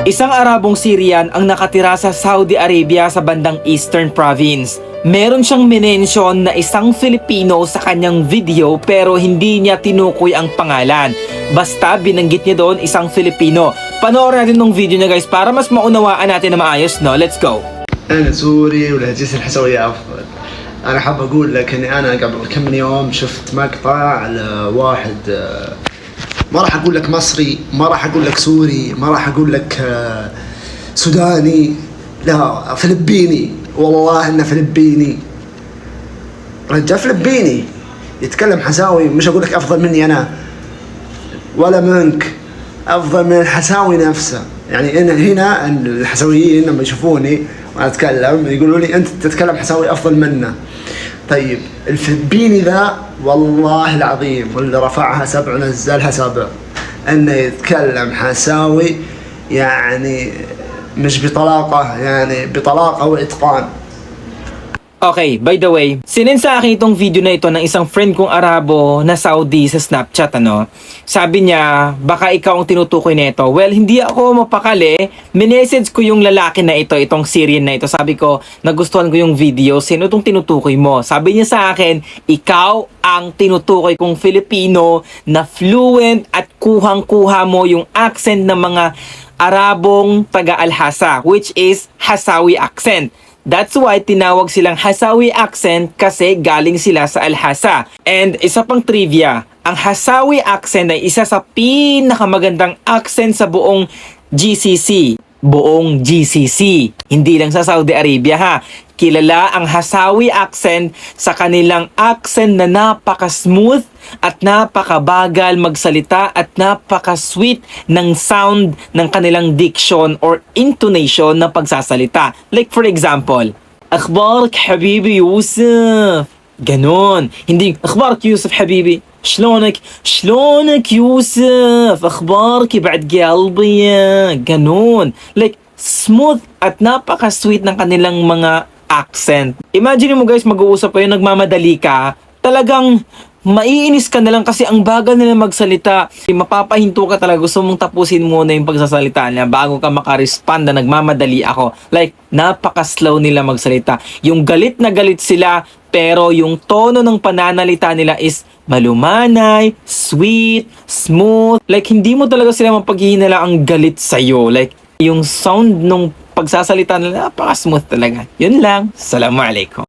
Isang Arabong Syrian ang nakatira sa Saudi Arabia sa bandang Eastern Province. Meron siyang minention na isang Filipino sa kanyang video pero hindi niya tinukoy ang pangalan. Basta binanggit niya doon isang Filipino. Panoorin natin ng video niya guys para mas maunawaan natin na maayos, no? Let's go! أنا سوري ولهجتي الحسوية أفضل. أنا حاب أقول لك إني أنا قبل كم من يوم شفت مقطع لواحد ما راح أقول لك مصري، ما راح أقول لك سوري، ما راح أقول لك سوداني، لا فلبيني، والله إنه فلبيني. رجال فلبيني يتكلم حساوي، مش أقول لك أفضل مني أنا ولا منك، أفضل من الحساوي نفسه. يعني هنا الحساويين لما يشوفوني وأنا أتكلم يقولوا لي أنت تتكلم حساوي أفضل منا. طيب الفلبيني ذا والله العظيم واللي رفعها سبع نزلها سبع، أنه يتكلم حساوي يعني مش بطلاقة، يعني بطلاقة وإتقان. Okay, by the way, sinend sa akin itong video na ito ng isang friend kong Arabo na Saudi sa Snapchat, ano. Sabi niya, baka ikaw ang tinutukoy nito. Well, hindi ako mapakali. Minessage ko yung lalaki na ito, itong Syrian na ito. Sabi ko, nagustuhan ko yung video. Sino itong tinutukoy mo? Sabi niya sa akin, ikaw ang tinutukoy kong Filipino na fluent at kuhang-kuha mo yung accent ng mga Arabong taga-Alhasa, which is Hasawi accent. That's why tinawag silang Hasawi accent kasi galing sila sa Alhasa. And isa pang trivia, ang Hasawi accent ay isa sa pinakamagandang accent sa buong GCC. Buong GCC. Hindi lang sa Saudi Arabia ha. Kilala ang Hasawi accent sa kanilang accent na napaka-smooth at napakabagal magsalita at napaka-sweet ng sound ng kanilang diction or intonation ng pagsasalita. Like for example, Akhbarak Habibi Yusuf. Ganon. Hindi, Akhbarak Yusuf Habibi. شلونك يوسف اخبارك بعد قلبي ganon. Like smooth at napaka-sweet ng kanilang mga accent. Imagine mo guys, mag-uusap kayo, nagmamadali ka, talagang maiinis ka na lang kasi ang bagal nila magsalita. Mapapahinto ka talaga, gusto mong tapusin muna yung pagsasalita niya bago ka makarespond na nagmamadali ako. Like, napaka-slow nila magsalita. Yung galit na galit sila, pero yung tono ng pananalita nila is malumanay, sweet, smooth. Like, hindi mo talaga sila mapaghihinala ang galit sa'yo. Like, yung sound ng pagsasalita nila, napaka-smooth talaga. Yun lang. Assalamualaikum.